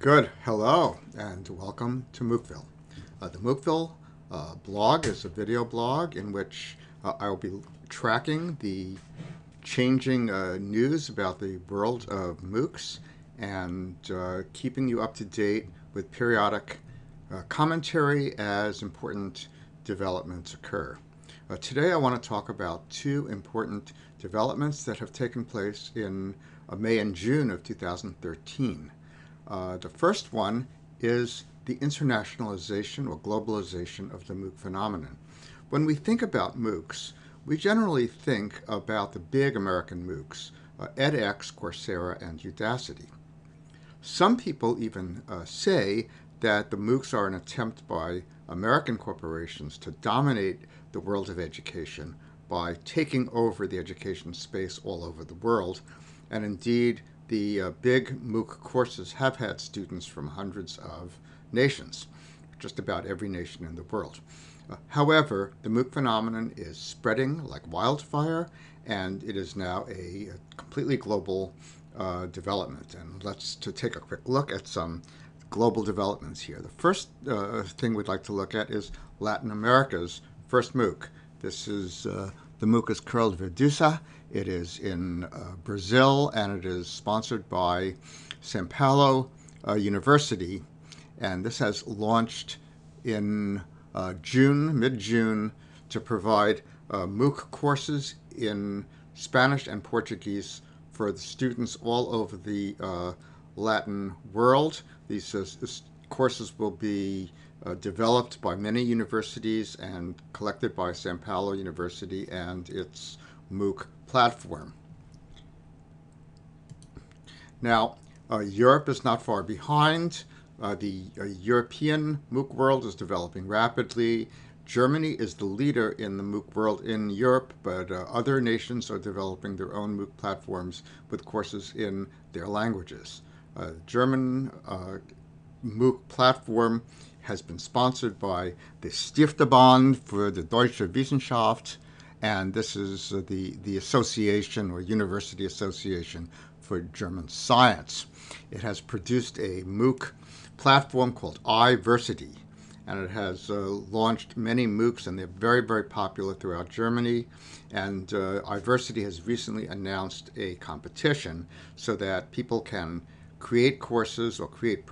Good. Hello, and welcome to Mookville. The Mookville blog is a video blog in which I will be tracking the changing news about the world of MOOCs and keeping you up to date with periodic commentary as important developments occur. Today I want to talk about two important developments that have taken place in May and June of 2013. The first one is the internationalization or globalization of the MOOC phenomenon. When we think about MOOCs, we generally think about the big American MOOCs, edX, Coursera, and Udacity. Some people even say that the MOOCs are an attempt by American corporations to dominate the world of education by taking over the education space all over the world, and indeed the big MOOC courses have had students from hundreds of nations, just about every nation in the world. However, the MOOC phenomenon is spreading like wildfire, and it is now a completely global development. And let's take a quick look at some global developments here. The first thing we'd like to look at is Latin America's first MOOC. This is the MOOC is Curl Verdusa. It is in Brazil, and it is sponsored by São Paulo University. And this has launched in mid-June, to provide MOOC courses in Spanish and Portuguese for the students all over the Latin world. These courses will be developed by many universities and collected by São Paulo University and its MOOC platform. Now, Europe is not far behind. The European MOOC world is developing rapidly. Germany is the leader in the MOOC world in Europe, but other nations are developing their own MOOC platforms with courses in their languages. German MOOC platform has been sponsored by the Stifterbund für die Deutsche Wissenschaft, and this is the association or university association for German science. It has produced a MOOC platform called iVersity, and it has launched many MOOCs, and they're very, very popular throughout Germany. And iVersity has recently announced a competition so that people can create courses or create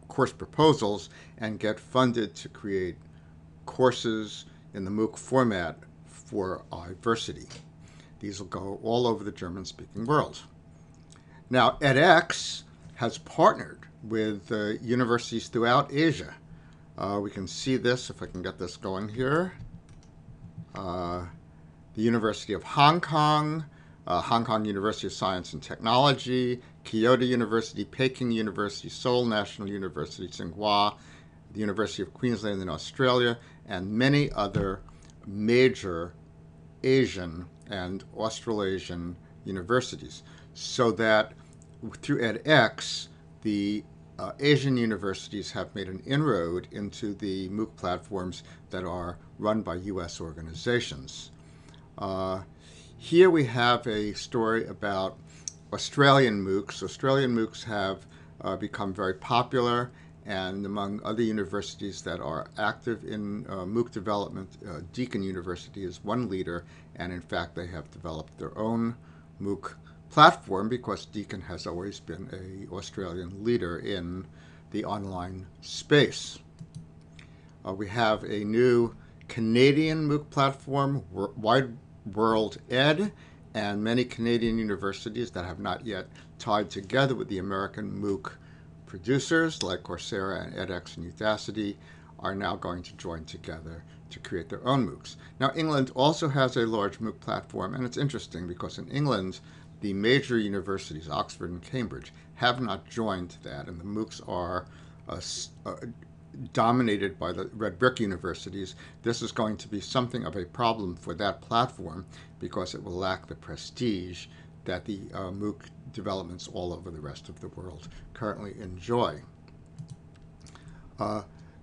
course proposals and get funded to create courses in the MOOC format for iVersity. These will go all over the German-speaking world. Now, edX has partnered with universities throughout Asia. We can see this, if I can get this going here. The University of Hong Kong, Hong Kong University of Science and Technology, Kyoto University, Peking University, Seoul National University, Tsinghua, the University of Queensland in Australia, and many other major Asian and Australasian universities. So that through edX, the Asian universities have made an inroad into the MOOC platforms that are run by U.S. organizations. Here we have a story about Australian MOOCs. Australian MOOCs have become very popular, and among other universities that are active in MOOC development, Deakin University is one leader, and in fact they have developed their own MOOC platform because Deakin has always been an Australian leader in the online space. We have a new Canadian MOOC platform, Wide World Ed, and many Canadian universities that have not yet tied together with the American MOOC producers like Coursera and edX and Udacity are now going to join together to create their own MOOCs. Now, England also has a large MOOC platform, and it's interesting because in England, the major universities, Oxford and Cambridge, have not joined that, and the MOOCs are dominated by the red brick universities. This is going to be something of a problem for that platform because it will lack the prestige that the MOOC developments all over the rest of the world currently enjoy.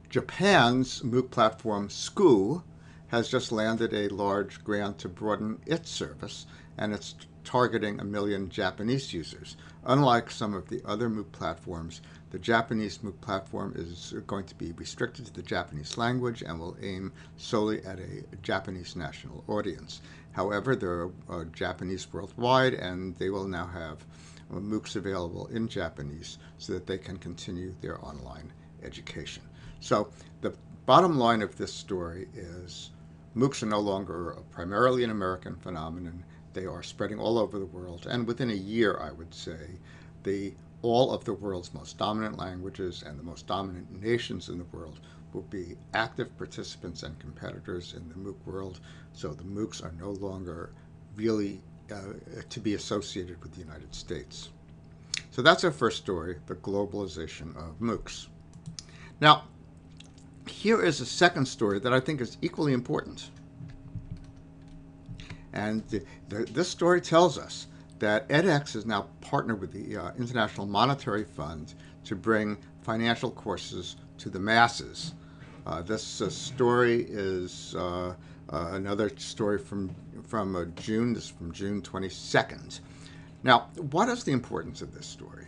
Japan's MOOC platform, School, has just landed a large grant to broaden its service, and it's targeting 1 million Japanese users. Unlike some of the other MOOC platforms, the Japanese MOOC platform is going to be restricted to the Japanese language and will aim solely at a Japanese national audience. However, there are Japanese worldwide, and they will now have MOOCs available in Japanese so that they can continue their online education. So the bottom line of this story is MOOCs are no longer primarily an American phenomenon. They are spreading all over the world, and within a year, I would say, all of the world's most dominant languages and the most dominant nations in the world will be active participants and competitors in the MOOC world. So the MOOCs are no longer really to be associated with the United States. So that's our first story, the globalization of MOOCs. Now, here is a second story that I think is equally important. And this story tells us that edX is now partnered with the International Monetary Fund to bring financial courses to the masses. This story is another story from June. This is from June 22nd. Now, what is the importance of this story?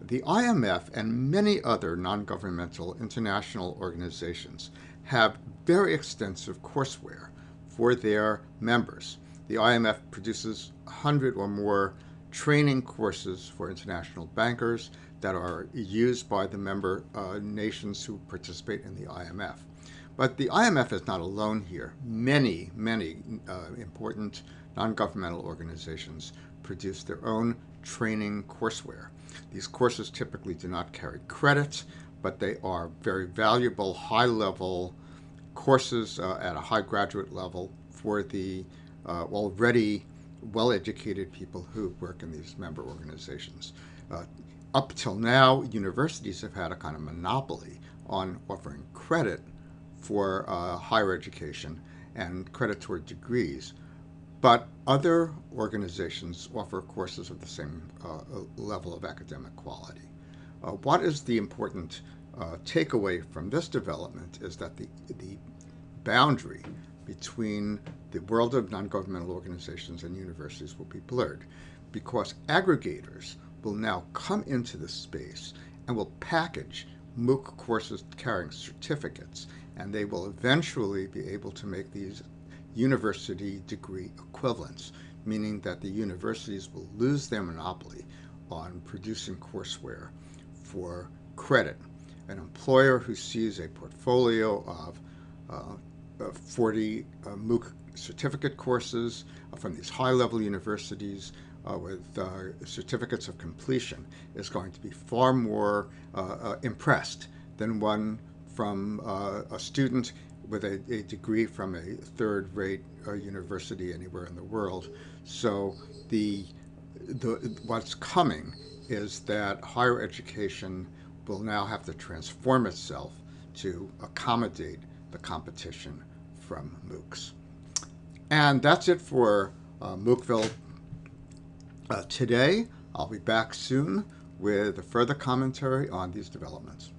The IMF and many other non-governmental international organizations have very extensive courseware for their members. The IMF produces 100 or more training courses for international bankers that are used by the member nations who participate in the IMF. But the IMF is not alone here. Many important non-governmental organizations produce their own training courseware. These courses typically do not carry credit, but they are very valuable, high-level courses at a high graduate level for the already well-educated people who work in these member organizations. Up till now, universities have had a kind of monopoly on offering credit for higher education and credit toward degrees, but other organizations offer courses of the same level of academic quality. What is the important takeaway from this development is that the boundary between the world of non-governmental organizations and universities will be blurred, because aggregators will now come into this space and will package MOOC courses carrying certificates, and they will eventually be able to make these university degree equivalents, meaning that the universities will lose their monopoly on producing courseware for credit. An employer who sees a portfolio of 40 MOOC certificate courses from these high-level universities with certificates of completion is going to be far more impressed than one from a student with a degree from a third-rate university anywhere in the world. So what's coming is that higher education will now have to transform itself to accommodate the competition from MOOCs. And that's it for Moocville today. I'll be back soon with a further commentary on these developments.